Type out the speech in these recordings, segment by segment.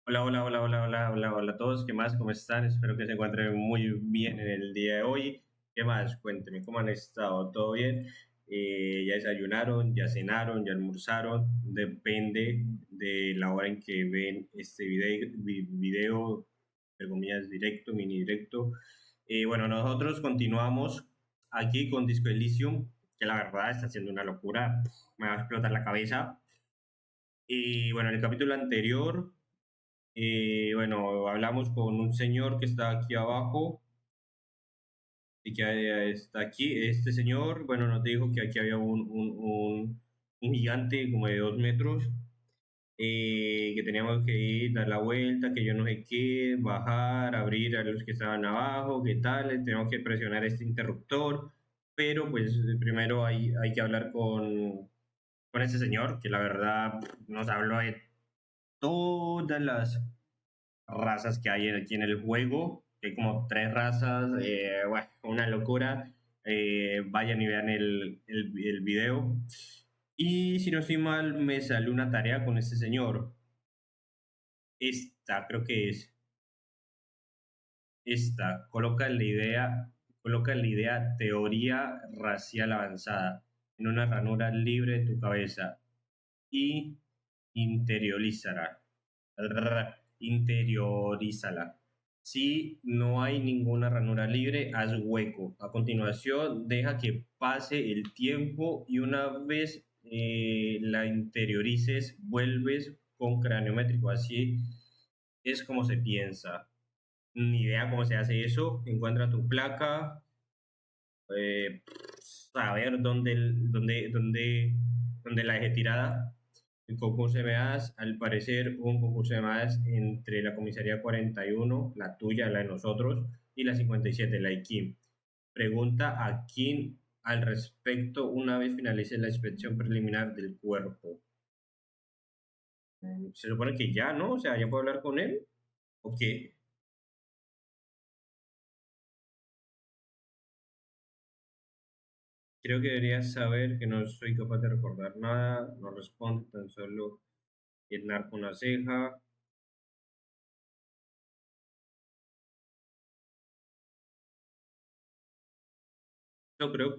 Hola, hola, hola, hola, hola, hola, hola a todos. ¿Qué más? ¿Cómo están? Espero que se encuentren muy bien en el día de hoy. ¿Qué más? Cuéntenme cómo han estado. ¿Todo bien? ¿Ya desayunaron? ¿Ya cenaron? ¿Ya almorzaron? Depende de la hora en que ven este video, entre comillas, directo, mini directo. Bueno, nosotros continuamos aquí con Disco Elysium, que la verdad está siendo una locura. Me va a explotar la cabeza. Y bueno, en el capítulo anterior bueno, hablamos con un señor que está aquí abajo y que está aquí. Este señor, bueno, nos dijo que aquí había un gigante como de 2 metros, que teníamos que ir, dar la vuelta, que yo no sé qué, bajar, abrir a los que estaban abajo, qué tal, tenemos que presionar este interruptor, pero pues primero hay que hablar con este señor que la verdad nos habló de todas las razas que hay aquí en el juego, que hay como 3 razas, bueno, una locura. Vayan y vean el video. Y si no estoy mal, me salió una tarea con este señor. Esta, creo que es esta. Coloca la idea teoría racial avanzada en una ranura libre de tu cabeza y interiorízala. Interiorízala. Si no hay ninguna ranura libre, haz hueco. A continuación, deja que pase el tiempo y una vez la interiorices, vuelves con craneométrico. Así es como se piensa. Ni idea cómo se hace eso. Encuentra tu placa, saber dónde la dejé tirada. El concurso de meadas, al parecer, un concurso de meadas entre la comisaría 41, la tuya, la de nosotros, y la 57, la de Kim. Pregunta a Kim al respecto una vez finalice la inspección preliminar del cuerpo. Se supone que ya, ¿no? O sea, ya puedo hablar con él. ¿O qué? Creo que deberías saber que no soy capaz de recordar nada. No responde, tan solo llenar con una ceja. Yo creo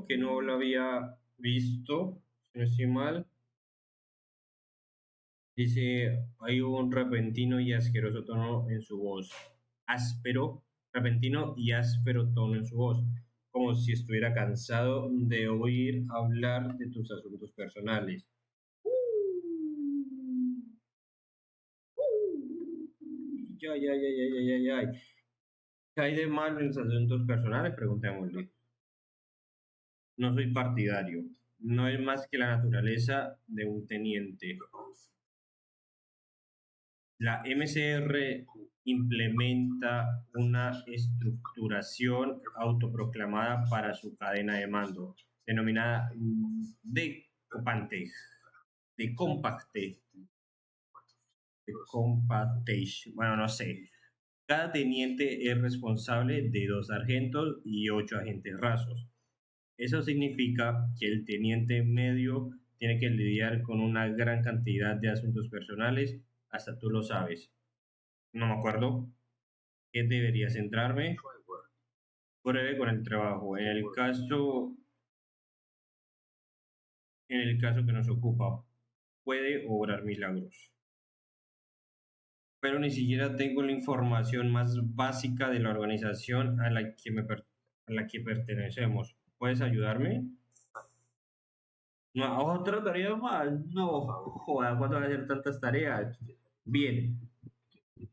que no lo había visto, si no estoy mal. Dice, hay un repentino y asqueroso tono en su voz. Áspero, repentino y áspero tono en su voz, como si estuviera cansado de oír hablar de tus asuntos personales. Ya, ya, ya, ya, ya, ya, ya. ¿Qué hay de malo en los asuntos personales? Preguntémosle. No soy partidario. No es más que la naturaleza de un teniente. La MCR implementa una estructuración autoproclamada para su cadena de mando, denominada Decompante, Decompacte, Decompactation. Bueno, no sé. Cada teniente es responsable de 2 sargentos y 8 agentes rasos. Eso significa que el teniente medio tiene que lidiar con una gran cantidad de asuntos personales, hasta tú lo sabes. No me acuerdo qué debería centrarme. Breve con el trabajo. En el caso que nos ocupa, puede obrar milagros. Pero ni siquiera tengo la información más básica de la organización a la que pertenecemos. ¿Puedes ayudarme? No, otra tarea más. No, joda, ¿cuándo van a hacer tantas tareas? Bien,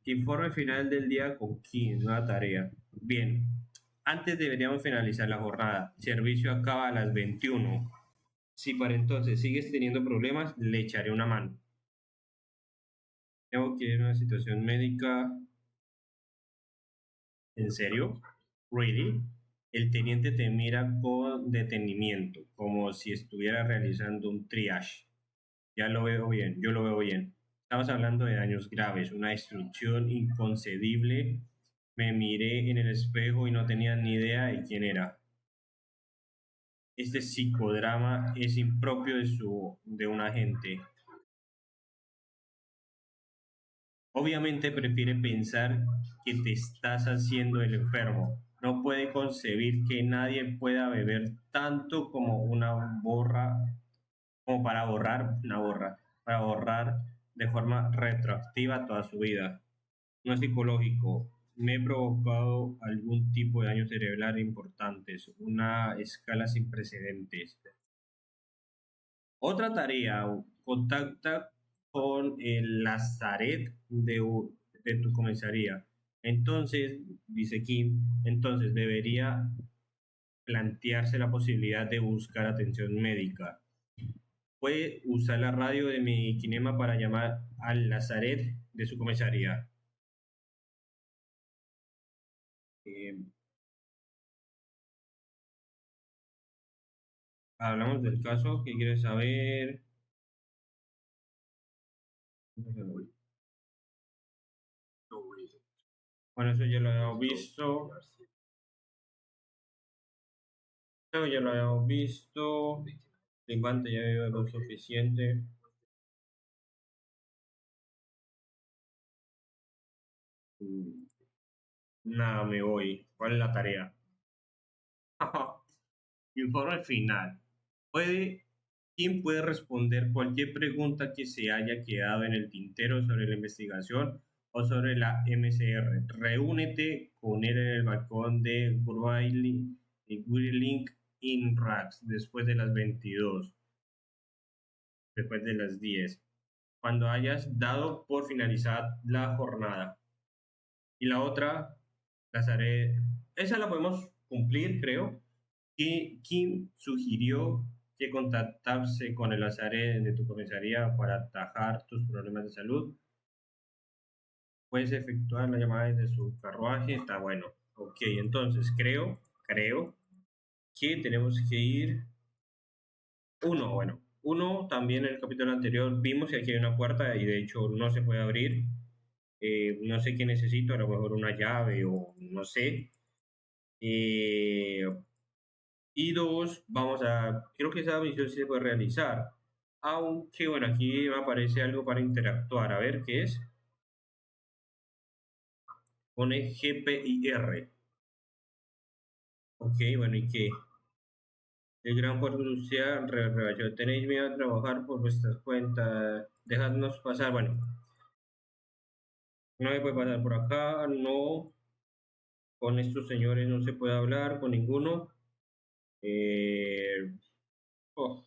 informe final del día con 15, nueva tarea. Bien, antes deberíamos finalizar la jornada. Servicio acaba a las 21. Si para entonces sigues teniendo problemas, le echaré una mano. Tengo que ir a una situación médica. ¿En serio? ¿Really? El teniente te mira con detenimiento, como si estuviera realizando un triage. Ya lo veo bien, yo lo veo bien. Estamos hablando de daños graves, una destrucción inconcebible. Me miré en el espejo y no tenía ni idea de quién era. Este psicodrama es impropio de un agente. Obviamente prefiere pensar que te estás haciendo el enfermo. No puede concebir que nadie pueda beber tanto como una borra, como para borrar de forma retroactiva toda su vida. No es psicológico. Me he provocado algún tipo de daño cerebral importantes, una escala sin precedentes. Otra tarea, contacta con el Lazaret de tu comisaría. Entonces, dice Kim, entonces debería plantearse la posibilidad de buscar atención médica. Puede usar la radio de mi kinema para llamar al Lazaret de su comisaría. Eh, Hablamos del caso, ¿qué quieres saber? Bueno, eso ya lo habíamos visto. Eso ya lo habíamos visto. Levante ya veo lo suficiente. Mm, Nada, me voy. ¿Cuál es la tarea? Informe final. Puede, ¿Quién puede responder cualquier pregunta que se haya quedado en el tintero sobre la investigación o sobre la MCR? Reúnete con él en el balcón de Whirling in Racks después de las 22, después de las 10, cuando hayas dado por finalizada la jornada. Y la otra, las haré, esa la podemos cumplir, creo. Que Kim sugirió que contactarse con el Azaré de tu comisaría para atajar tus problemas de salud. Puedes efectuar la llamada desde su carruaje, está bueno. Ok, entonces creo que tenemos que ir uno, bueno, uno también en el capítulo anterior vimos que aquí hay una puerta y de hecho no se puede abrir. No sé qué necesito, a lo mejor una llave o no sé. Eh, Y dos, creo que esa misión sí se puede realizar. Aunque, bueno, aquí me aparece algo para interactuar. A ver qué es. Pone GPIR. Ok, bueno, ¿y qué? El gran puerto industrial rebachó. Tenéis miedo a trabajar por vuestras cuentas. Dejadnos pasar. Bueno, no me puede pasar por acá. No. Con estos señores no se puede hablar, con ninguno. Eh, oh,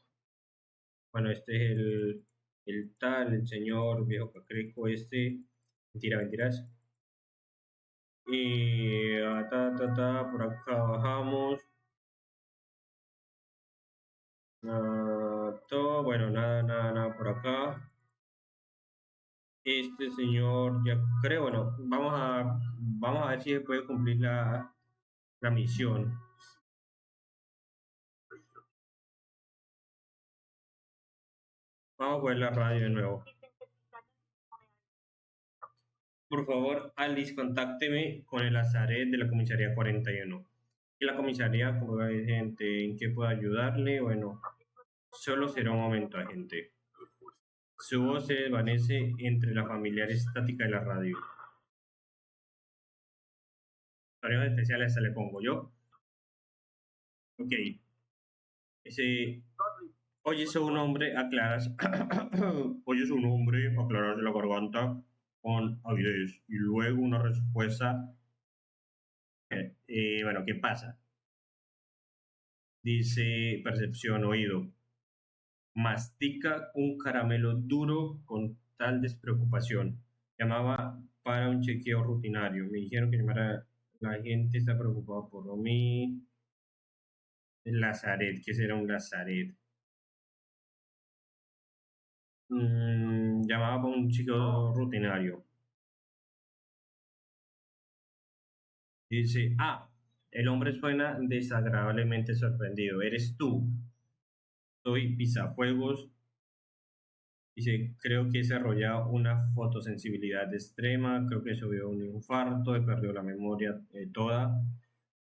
bueno, este es el señor viejo cacreco este. Mentira, mentiras. Y por acá bajamos. Todo, bueno, nada por acá. Este señor, ya creo, bueno, vamos a ver si se puede cumplir la misión. Vamos a ver la radio de nuevo. Por favor, Alice, contácteme con el Azaret de la comisaría 41. Y la comisaría, como hay gente, ¿en qué puedo ayudarle? Bueno, solo será un momento, agente. Su voz se desvanece entre la familiar estática de la radio. Tareas especiales se le pongo yo. Ok. Ese, oyes a un hombre aclaras. Oyes a un hombre aclararse la garganta con avidez y luego una respuesta. Bueno, ¿qué pasa? Dice percepción oído. Mastica un caramelo duro con tal despreocupación. Llamaba para un chequeo rutinario. Me dijeron que llamara. La gente está preocupada por mí. El Lazaret, ¿qué será un Lazaret? Llamaba para un chico rutinario. Dice, el hombre suena desagradablemente sorprendido. ¿Eres tú? Soy Pisafuegos. Dice, creo que he desarrollado una fotosensibilidad extrema, creo que subió un infarto, he perdido la memoria toda,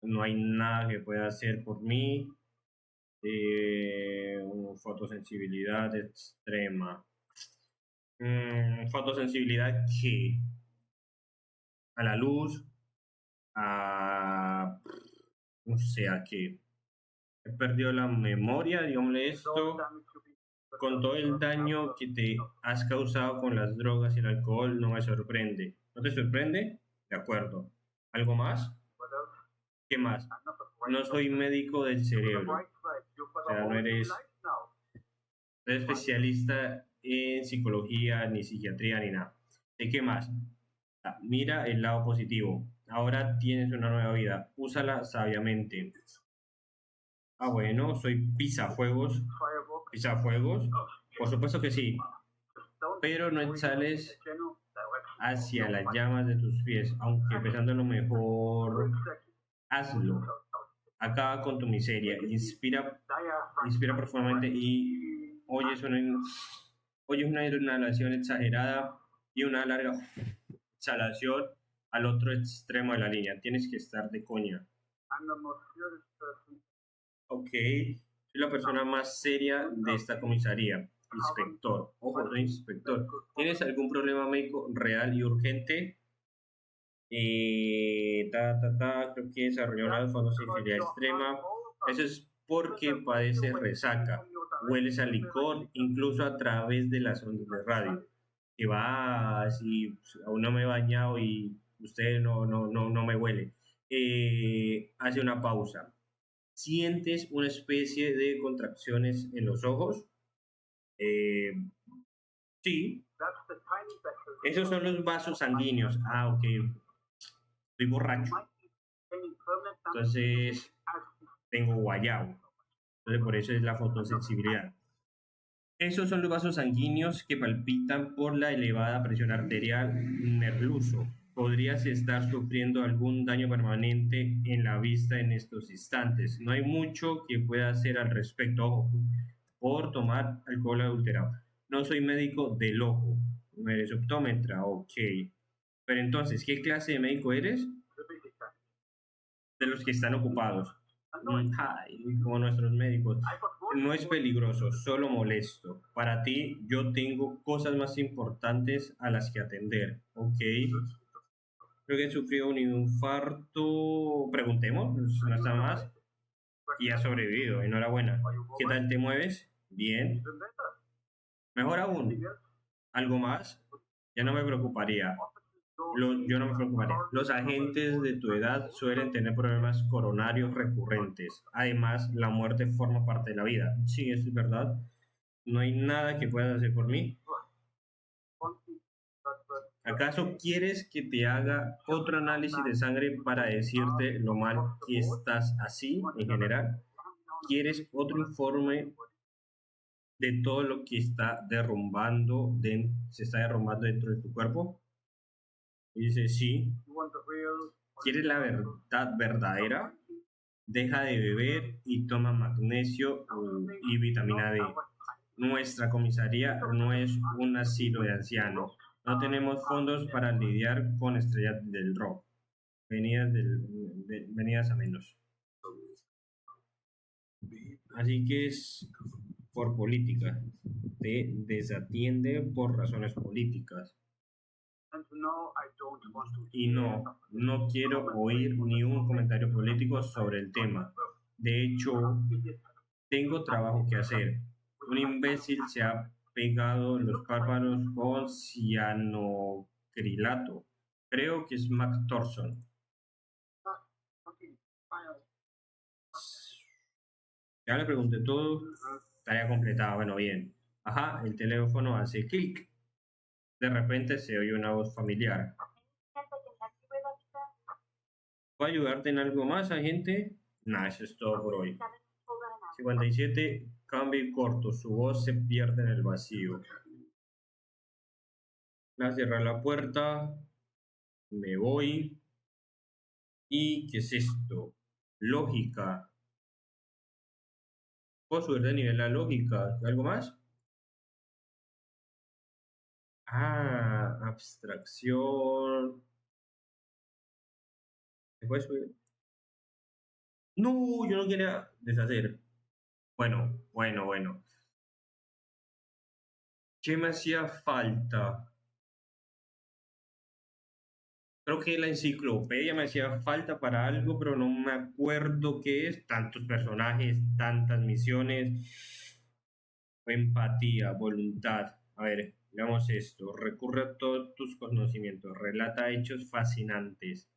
no hay nada que pueda hacer por mí. Fotosensibilidad extrema. Fotosensibilidad que a la luz, a no sé a qué. He perdido la memoria, digámosle esto, con todo el daño que te has causado con las drogas y el alcohol, no me sorprende. ¿No te sorprende? De acuerdo. ¿Algo más? ¿Qué más? No soy médico del cerebro. O sea, no eres especialista en psicología, ni psiquiatría, ni nada. ¿De qué más? Mira el lado positivo. Ahora tienes una nueva vida. Úsala sabiamente. Bueno, soy pisafuegos. Pisafuegos. Por supuesto que sí. Pero no exhales hacia las llamas de tus pies, aunque pensándolo mejor, hazlo. Acaba con tu miseria. Inspira profundamente y oyes una inhalación exagerada y una larga exhalación al otro extremo de la línea. Tienes que estar de coña. Ok, soy la persona más seria de esta comisaría. Inspector, ojo, soy inspector. ¿Tienes algún problema médico real y urgente? Creo que desarrolló una fotosensibilidad extrema. Eso es porque padece resaca. Hueles a licor, incluso a través de las ondas de radio. Que va, si aún no me he bañado y usted no me huele. Hace una pausa. ¿Sientes una especie de contracciones en los ojos? Eh, sí. Esos son los vasos sanguíneos. Ok. Estoy borracho. Entonces, tengo guayabo. Entonces, por eso es la fotosensibilidad. Esos son los vasos sanguíneos que palpitan por la elevada presión arterial merluzo. Podrías estar sufriendo algún daño permanente en la vista en estos instantes. No hay mucho que pueda hacer al respecto, ojo, por tomar alcohol adulterado. No soy médico del ojo. Eres optómetra, ok. Pero entonces, ¿qué clase de médico eres? De los que están ocupados. Ay, como nuestros médicos. No es peligroso, solo molesto. Para ti, yo tengo cosas más importantes a las que atender. Ok. Creo que sufrió un infarto. Preguntemos, no está más. Y ha sobrevivido. Enhorabuena. ¿Qué tal te mueves? Bien. Mejor aún. ¿Algo más? Ya no me preocuparía. Yo no me preocuparía. Los agentes de tu edad suelen tener problemas coronarios recurrentes. Además, la muerte forma parte de la vida. Sí, eso es verdad. No hay nada que puedas hacer por mí. ¿Acaso quieres que te haga otro análisis de sangre para decirte lo mal que estás así en general? ¿Quieres otro informe de todo lo que se está derrumbando dentro de tu cuerpo? Y dice, sí. ¿Quieres la verdad verdadera? Deja de beber y toma magnesio y vitamina D. Nuestra comisaría no es un asilo de ancianos. No tenemos fondos para lidiar con estrellas del rock. Venidas a menos. Así que es por política. Te desatiende por razones políticas. Y no quiero oír ni un comentario político sobre el tema. De hecho, tengo trabajo que hacer. Un imbécil se ha pegado los párpados con cianocrilato. Creo que es Mac Thorson. Ya le pregunté todo. Tarea completada. Bueno, bien. Ajá, el teléfono hace clic. De repente se oye una voz familiar. ¿Puedo ayudarte en algo más, agente? Nah, eso es todo por hoy. 57, cambio y corto. Su voz se pierde en el vacío. Voy a cerrar la puerta. Me voy. ¿Y qué es esto? Lógica. ¿Puedo subir de nivel la lógica? ¿Algo más? Abstracción. ¿Se puede subir? No, yo no quería deshacer. Bueno. ¿Qué me hacía falta? Creo que la enciclopedia me hacía falta para algo, pero no me acuerdo qué es. Tantos personajes, tantas misiones. Empatía, voluntad. A ver, veamos esto. Recurre a todos tus conocimientos. Relata hechos fascinantes.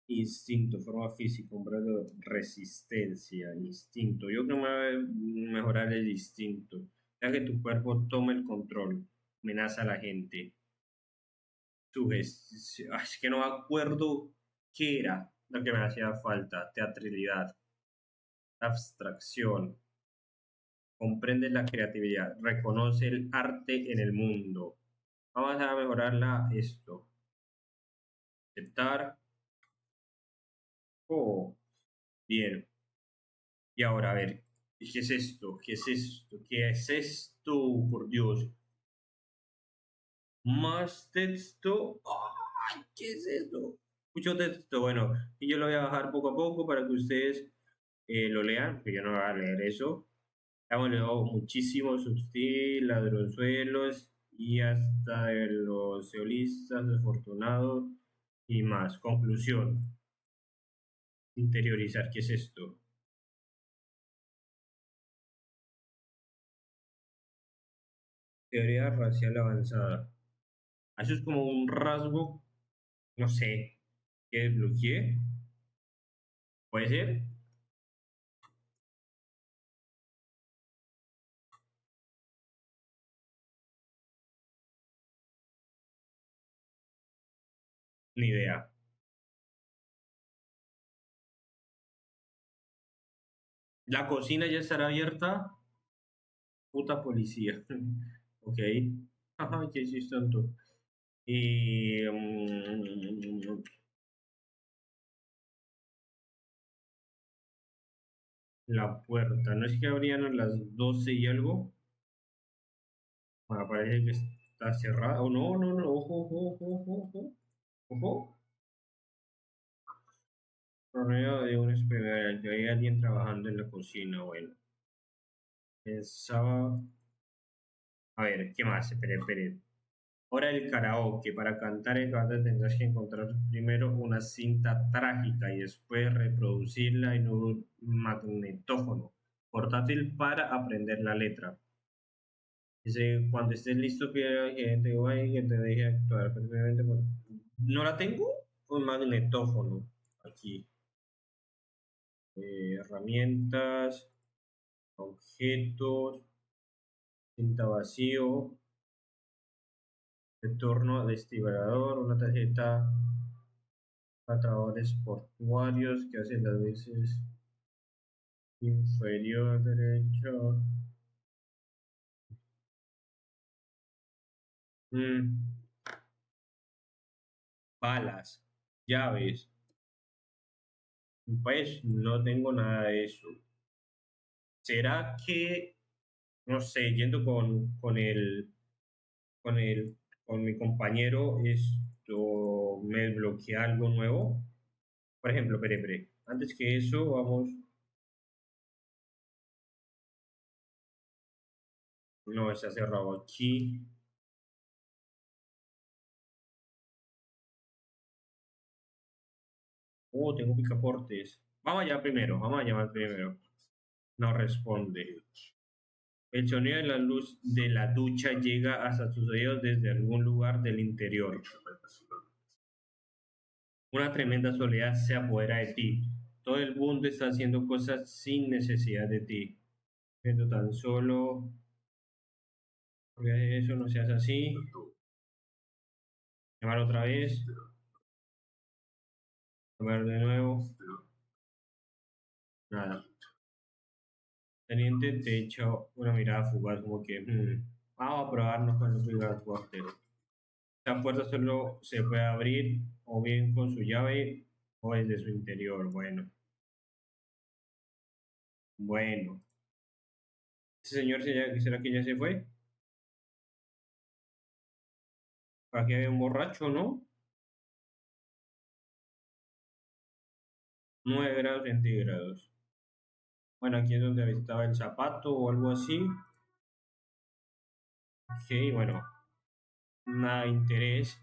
Instinto, forma física, umbral de resistencia, instinto. Yo creo que me va a mejorar el instinto. Ya que tu cuerpo tome el control. Amenaza a la gente. Sugestión. Es que no me acuerdo qué era lo que me hacía falta. Teatralidad, abstracción. Comprende la creatividad. Reconoce el arte en el mundo. Vamos a mejorarla esto. Aceptar. Oh, bien. Y ahora, a ver, ¿qué es esto? ¿Qué es esto? ¿Qué es esto? Por Dios. Más texto. ¡Ay! ¿Qué es esto? Mucho texto. Bueno, y yo lo voy a bajar poco a poco para que ustedes lo lean, que yo no voy a leer eso. Hemos leído muchísimo Substil, Ladronzuelos y hasta de los eolistas desafortunados y más. Conclusión. Interiorizar. ¿Qué es esto? Teoría racial avanzada. Eso es como un rasgo, no sé, que desbloqueé. ¿Puede ser? Ni idea. ¿La cocina ya estará abierta? Puta policía. Ok. Ajá, qué es tanto. Y la puerta. ¿No es que abrían a las 12 y algo? Bueno, parece que está cerrada. Oh, no. Ojo. Ojo. Correo de un esperar. Que hay alguien trabajando en la cocina. Bueno. Pensaba. A ver, ¿qué más? Espere. Ahora el karaoke. Para cantar el karaoke tendrás que encontrar primero una cinta trágica y después reproducirla en un magnetófono portátil para aprender la letra. Dice, cuando estés listo, que te vaya que te deje actuar perfectamente. ¿No la tengo? Un magnetófono. Aquí. Herramientas, objetos, cinta vacío, retorno desfibrilador, una tarjeta para trabajadores portuarios que hace las veces inferior derecho. Mm, balas, llaves. Pues no tengo nada de eso. ¿Será que, no sé, yendo con el, con mi compañero, esto me desbloquea algo nuevo? Por ejemplo, espere. Antes que eso, vamos. No, está cerrado aquí. Oh, tengo picaportes. Vamos a llamar primero. No responde. El sonido de la luz de la ducha llega hasta tus oídos desde algún lugar del interior. Una tremenda soledad se apodera de ti. Todo el mundo está haciendo cosas sin necesidad de ti. Siento tan solo. Porque eso no seas así. Llamar otra vez. Llamar de nuevo. Nada. Teniente te echa una mirada fugaz como que vamos a probarnos con el primer portero. La puerta solo se puede abrir o bien con su llave o desde su interior. Bueno. Ese señor será que ya se fue. Aquí había un borracho, ¿no? -9 grados centígrados. Bueno, aquí es donde estaba el zapato o algo así. Ok, bueno, nada de interés.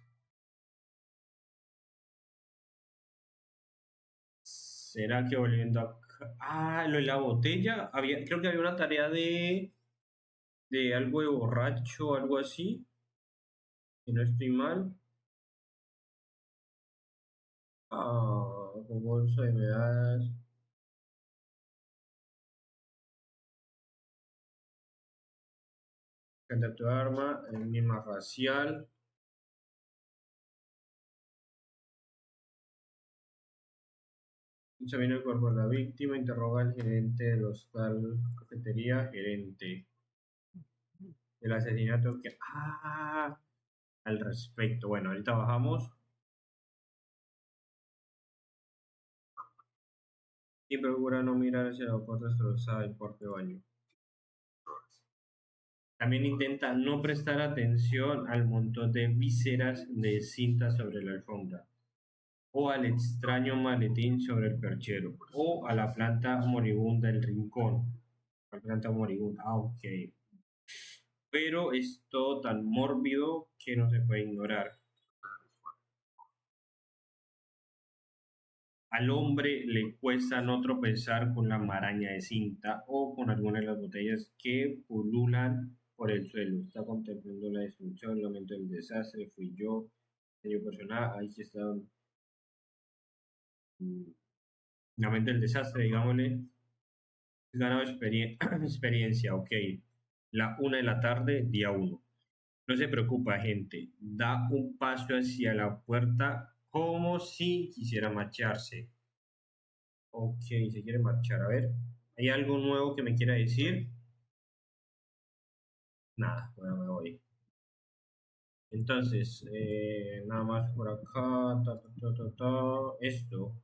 ¿Será que volviendo acá? Ah, lo de la botella. Creo que había una tarea de algo de borracho o algo así. Si no estoy mal. Ah, con bolsa de medallas. Canta tu arma, misma facial. Examina el cuerpo de la víctima, interroga al gerente del hostal cafetería, gerente del asesinato que... Ah, al respecto. Bueno, ahorita bajamos y procura no mirar hacia la puerta destrozada del cuarto de baño. También intenta no prestar atención al montón de vísceras de cinta sobre la alfombra, o al extraño maletín sobre el perchero, o a la planta moribunda del rincón. La planta moribunda, ah, ok. Pero es todo tan mórbido que no se puede ignorar. Al hombre le cuesta no tropezar con la maraña de cinta o con alguna de las botellas que pululan por el suelo. Está contemplando la destrucción, el momento del desastre, fui yo, sello personal, ahí sí está el momento del desastre, digámosle, he ganado experiencia, ok. La 1 de la tarde, día uno. No se preocupa, gente, da un paso hacia la puerta como si quisiera marcharse. Ok, se quiere marchar. A ver, ¿hay algo nuevo que me quiera decir? Nada, bueno, me voy. Entonces, nada más por acá. Esto.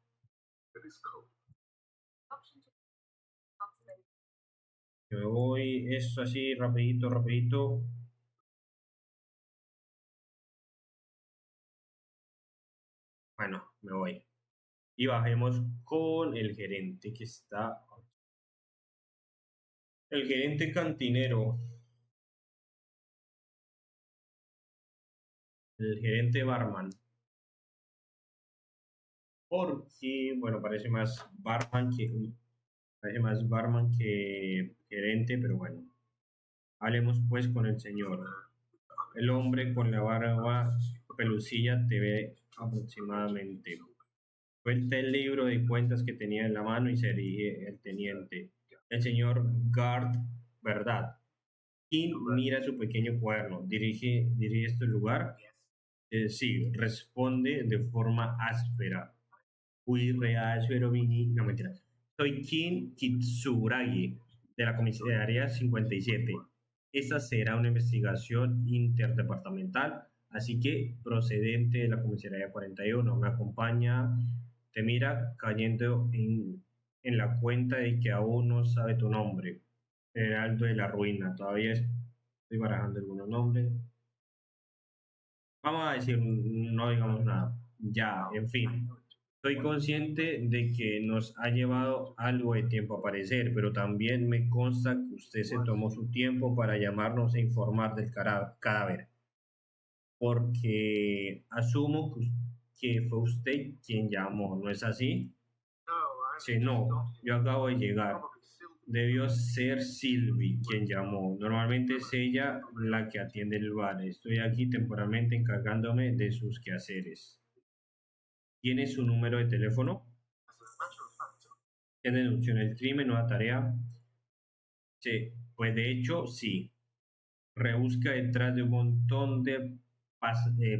Me voy. Esto así, rapidito, rapidito. Bueno, me voy. Y bajemos con el gerente que está. El gerente cantinero. El gerente barman. Porque, bueno, parece más barman que gerente, pero bueno. Hablemos pues con el señor. El hombre con la barba pelucilla te ve aproximadamente. Suelta el libro de cuentas que tenía en la mano y se dirige el teniente. El señor Gard, ¿verdad? Y mira su pequeño cuaderno. ¿Dirige este lugar? Sí, responde de forma áspera. Uy, real, pero vini. No, mentira. Soy Kin Kitsuragi, de la comisaría 57. Esta será una investigación interdepartamental, así que procedente de la comisaría 41. Me acompaña, te mira cayendo en la cuenta de que aún no sabe tu nombre. Heraldo de la Ruina. Todavía estoy barajando algunos nombres. Vamos a decir, no digamos nada. Ya, en fin. Soy consciente de que nos ha llevado algo de tiempo aparecer, pero también me consta que usted se tomó su tiempo para llamarnos e informar del cadáver, porque asumo que fue usted quien llamó, ¿no es así? Sí, no, yo acabo de llegar. Debió ser Sylvie quien llamó. Normalmente es ella la que atiende el bar. Estoy aquí temporalmente encargándome de sus quehaceres. ¿Tiene su número de teléfono? ¿Qué denunció en el crimen? ¿Nueva tarea? Sí, pues de hecho sí. Rebusca detrás de un montón de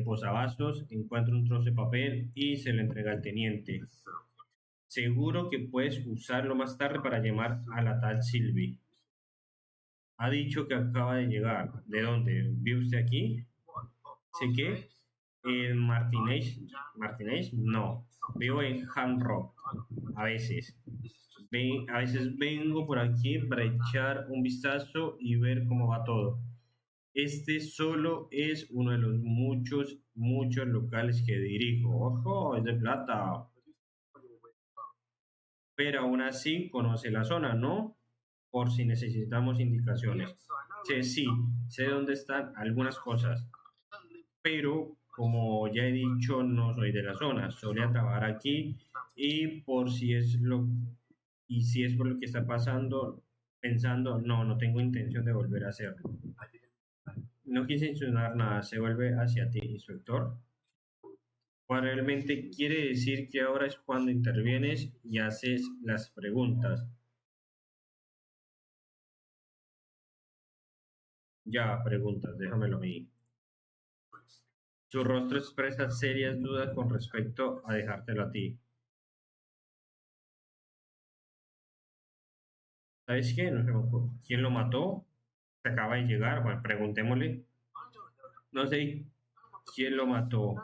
posavasos, encuentra un trozo de papel y se lo entrega al teniente. Seguro que puedes usarlo más tarde para llamar a la tal Sylvie. Ha dicho que acaba de llegar. ¿De dónde? ¿Vive usted aquí? Sé que en Martinez. ¿Martinez? No. Vivo en Ham Rock. A veces. A veces vengo por aquí para echar un vistazo y ver cómo va todo. Este solo es uno de los muchos, muchos locales que dirijo. ¡Ojo! Es de plata. pero aún así conoce la zona, ¿no? Por si necesitamos indicaciones. Sí, sé dónde están algunas cosas, pero como ya he dicho, no soy de la zona, solía trabajar aquí y por si es lo y si es por lo que está pasando, pensando, no tengo intención de volver a hacerlo. No quise insinuar nada, se vuelve hacia ti, inspector. Probablemente quiere decir que ahora es cuando intervienes y haces las preguntas. Ya, preguntas, déjamelo a mí. Su rostro expresa serias dudas con respecto a dejártelo a ti. ¿Sabes qué? No sé quién lo mató. Se acaba de llegar. Bueno, preguntémosle. No sé quién lo mató.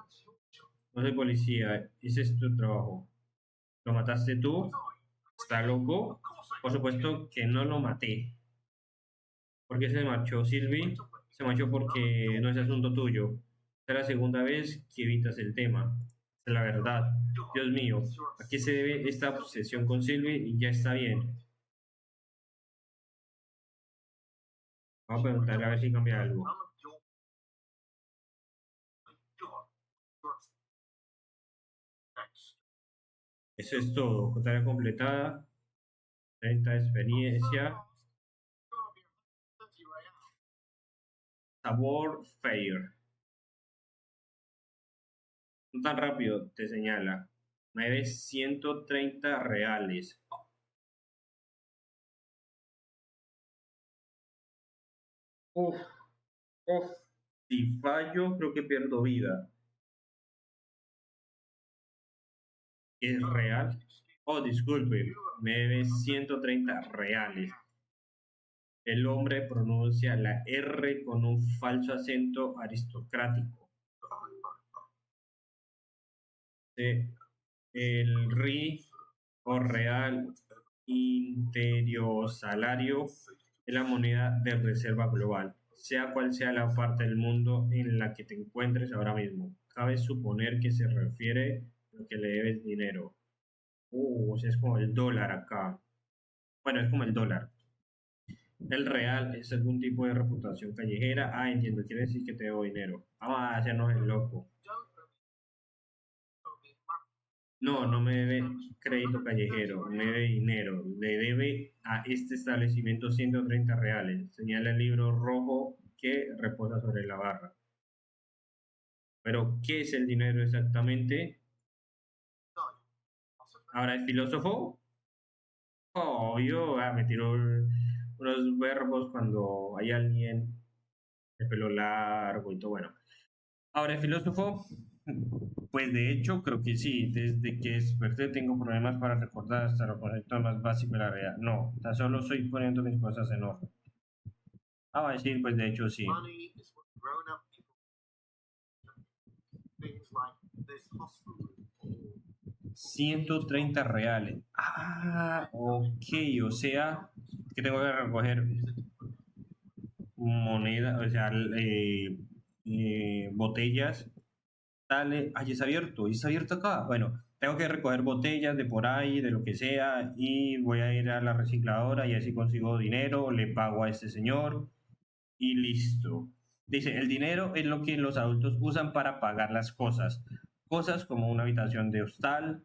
No soy policía. Ese es tu trabajo. ¿Lo mataste tú? ¿Está loco? Por supuesto que no lo maté. ¿Por qué se marchó Sylvie? Se marchó porque no es asunto tuyo. Es la segunda vez que evitas el tema. Es la verdad. Dios mío, ¿a qué se debe esta obsesión con Sylvie? Y ya está bien. Vamos a preguntarle a ver si cambia algo. Eso es todo. Tarea completada. 30 de experiencia. Sabor Fair. No tan rápido, te señala. Me debes 130 reales. Uf, uf. Si fallo, creo que pierdo vida. ¿Es real? Oh, disculpe, me debes 130 reales. El hombre pronuncia la R con un falso acento aristocrático. El RI o Real Interior-Salario es la moneda de reserva global, sea cual sea la parte del mundo en la que te encuentres ahora mismo. Cabe suponer que se refiere a lo que le debes dinero. O sea, es como el dólar acá. Bueno, es como el dólar. El real es algún tipo de reputación callejera. Ah, entiendo, quiere decir que te debo dinero. Vamos a hacernos el loco. No, no me debe crédito callejero, me debe dinero. Le debe a este establecimiento 130 reales. Señala el libro rojo que reposa sobre la barra. Pero, ¿qué es el dinero exactamente? Ahora, ¿el filósofo? Oh, yo me tiro unos verbos cuando hay alguien de pelo largo y todo. Bueno, ahora, el filósofo, pues de hecho creo que sí, desde que desperté tengo problemas para recordar hasta los conceptos más básicos de la realidad. No, tan solo estoy poniendo mis cosas en orden. Ah, va a decir, pues de hecho sí. 130 reales. Ah, ok, o sea, que tengo que recoger moneda, o sea, botellas. Dale, ay, es abierto acá. Bueno, tengo que recoger botellas de por ahí, de lo que sea, y voy a ir a la recicladora y así consigo dinero, le pago a este señor y listo. Dice, el dinero es lo que los adultos usan para pagar las cosas. Cosas como una habitación de hostal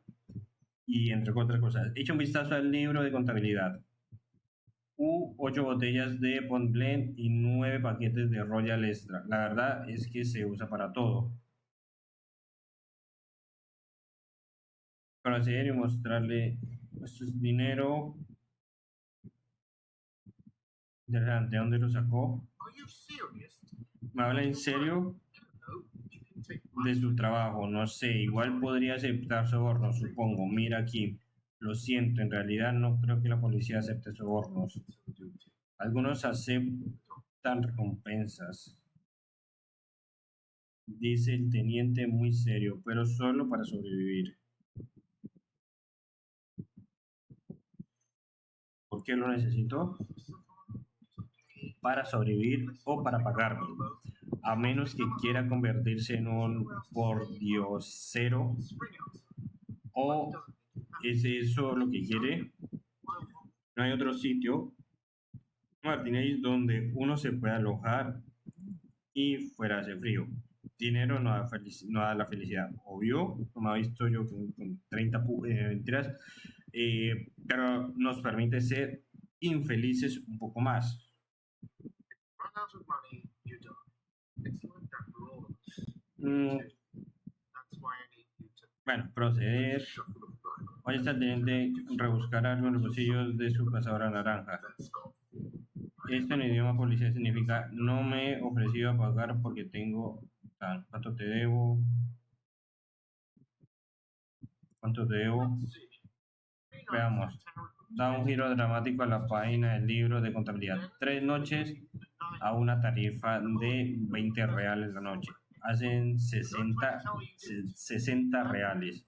y entre otras cosas. Echa un vistazo al libro de contabilidad. 8 botellas de Pont Blend y 9 paquetes de Royal Extra. La verdad es que se usa para todo. Conocer y mostrarle esto es dinero. Interesante, ¿dónde lo sacó? ¿Me habla en serio de su trabajo? No sé, igual podría aceptar sobornos, supongo. Mira aquí, lo siento, en realidad no creo que la policía acepte sobornos. Algunos aceptan recompensas, dice el teniente muy serio, pero solo para sobrevivir. ¿Por qué lo necesito? Para sobrevivir o para pagarme, a menos que quiera convertirse en un pordiosero o ¿Es eso lo que quiere? No hay otro sitio, Martínez, donde uno se pueda alojar y fuera hace frío. Dinero no da la felicidad, obvio, como ha visto yo con 30 mentiras, pero nos permite ser infelices un poco más. Mm, bueno, proceder. Hoy está teniente rebuscar algo en los bolsillos de su cazadora naranja. Esto en idioma policía significa no me he ofrecido a pagar porque tengo. ¿Cuánto te debo? ¿Cuánto te debo? Veamos. Da un giro dramático a la página del libro de contabilidad. 3 noches a una tarifa de 20 reales la noche. Hacen 60 reales.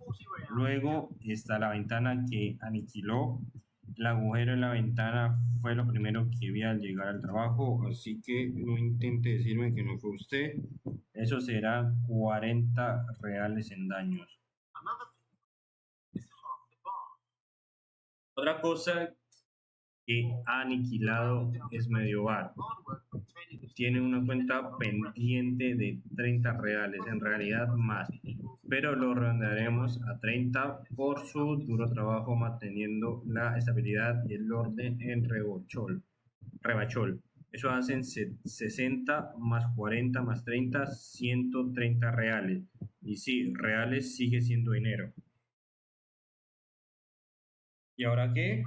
Luego está la ventana que aniquiló. El agujero en la ventana fue lo primero que vi al llegar al trabajo, así que no intente decirme que no fue usted. Eso será 40 reales en daños. Otra cosa que ha aniquilado es Mediobar. Tiene una cuenta pendiente de 30 reales, en realidad más, pero lo redondearemos a 30 por su duro trabajo manteniendo la estabilidad y el orden en Rebachol. Eso hacen 60 más 40 más 30, 130 reales. Y sí, reales sigue siendo dinero. ¿Y ahora qué?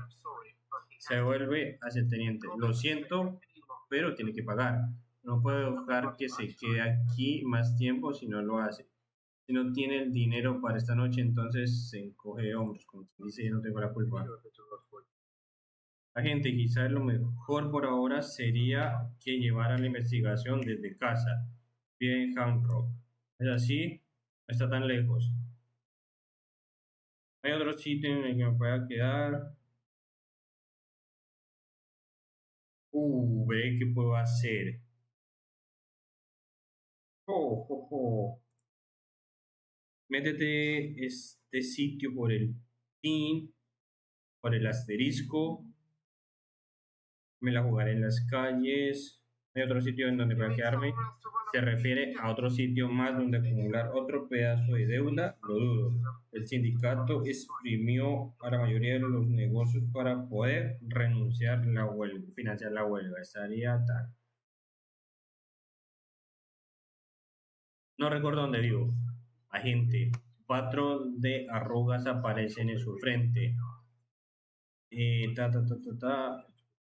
Se vuelve hacia el teniente. Lo siento, pero tiene que pagar. No puedo dejar que se quede aquí más tiempo si no lo hace. Si no tiene el dinero para esta noche, entonces se encoge de hombros, como quien dice, yo no tengo la culpa. Agente, quizás lo mejor por ahora sería que llevara la investigación desde casa. Bien, Rock. Es así, no está tan lejos. ¿Hay otro sitio en el que me pueda quedar? Veré qué puedo hacer. Oh, oh, oh. Métete este sitio por el pin, por el asterisco. Me la jugaré en las calles. Hay otro sitio en donde pueda quedarme. Se refiere a otro sitio más donde acumular otro pedazo de deuda, lo dudo. El sindicato exprimió a la mayoría de los negocios para poder renunciar la huelga, financiar la huelga. Estaría tal. No recuerdo dónde vivo. Agente. Patrón de arrugas aparecen en su frente.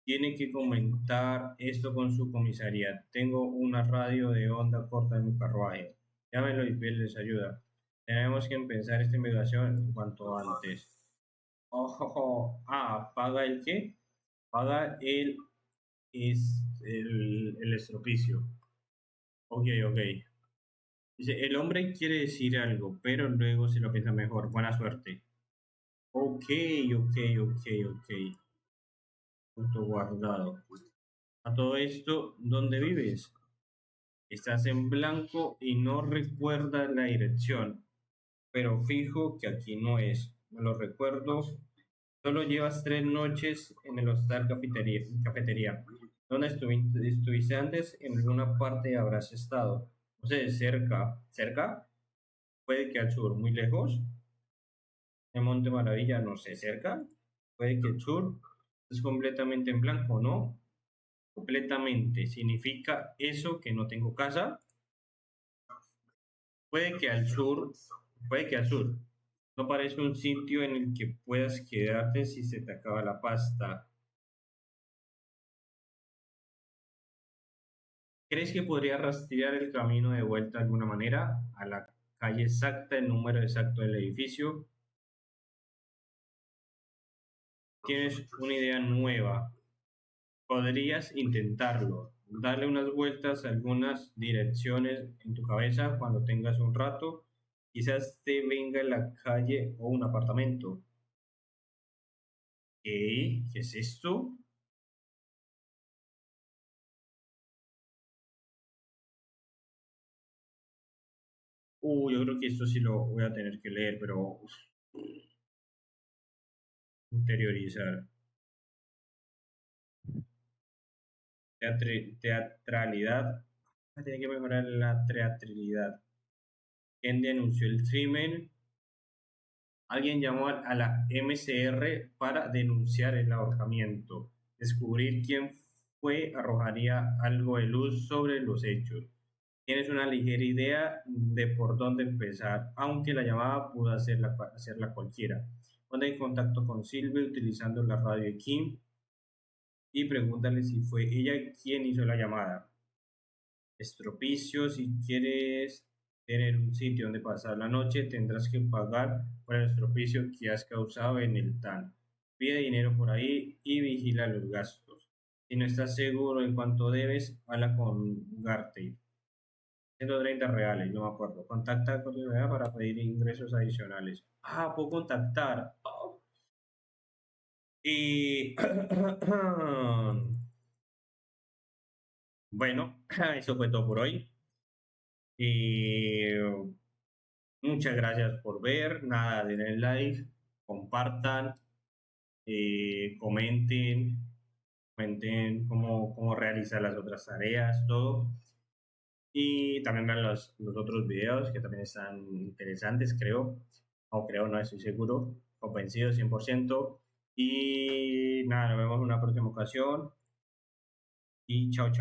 Tiene que comentar esto con su comisaría. Tengo una radio de onda corta en mi carruaje. Llámenlo y les ayuda. Tenemos que empezar esta investigación cuanto antes. ¿Paga el qué? Paga el estropicio. Ok, ok. Dice, el hombre quiere decir algo, pero luego se lo piensa mejor. Buena suerte. Ok, ok, ok, ok. Punto guardado. A todo esto, ¿dónde vives? Estás en blanco y no recuerdas la dirección, pero fijo que aquí no es. Me lo recuerdo. Solo llevas 3 noches en el hostal cafetería. ¿Dónde estuviste antes? En alguna parte habrás estado. No sé, cerca. ¿Cerca? Puede que al sur, muy lejos. En Monte Maravilla, no sé, cerca. Puede que al sur. Es completamente en blanco, ¿no? Completamente. ¿Significa eso que no tengo casa? Puede que al sur, puede que al sur. No parece un sitio en el que puedas quedarte si se te acaba la pasta. ¿Crees que podría rastrear el camino de vuelta de alguna manera? A la calle exacta, el número exacto del edificio. Tienes una idea nueva. Podrías intentarlo. Darle unas vueltas a algunas direcciones en tu cabeza cuando tengas un rato. Quizás te venga en la calle o un apartamento. ¿Qué es esto? Yo creo que esto sí lo voy a tener que leer, pero uf, Interiorizar. Teatralidad. Tiene que mejorar la teatralidad. ¿Quién denunció el crimen? Alguien llamó a la MCR para denunciar el ahorcamiento. Descubrir quién fue arrojaría algo de luz sobre los hechos. Tienes una ligera idea de por dónde empezar, aunque la llamada pudo hacerla cualquiera. Ponte en contacto con Silvia utilizando la radio de Kim y pregúntale si fue ella quien hizo la llamada. Estropicio, si quieres tener un sitio donde pasar la noche, tendrás que pagar por el estropicio que has causado en el TAN. Pide dinero por ahí y vigila los gastos. Si no estás seguro en cuánto debes, habla con Gartey. 130 reales, yo me acuerdo. Contacta con tu ciudad para pedir ingresos adicionales. Ah, puedo contactar. Oh. Y bueno, eso fue todo por hoy. Y muchas gracias por ver. Nada, denle like, compartan, comenten, comenten cómo realizar las otras tareas, todo. Y también vean los otros videos que también están interesantes, creo. O creo, no estoy seguro. Convencido 100%. Y nada, nos vemos en una próxima ocasión. Y chao, chao.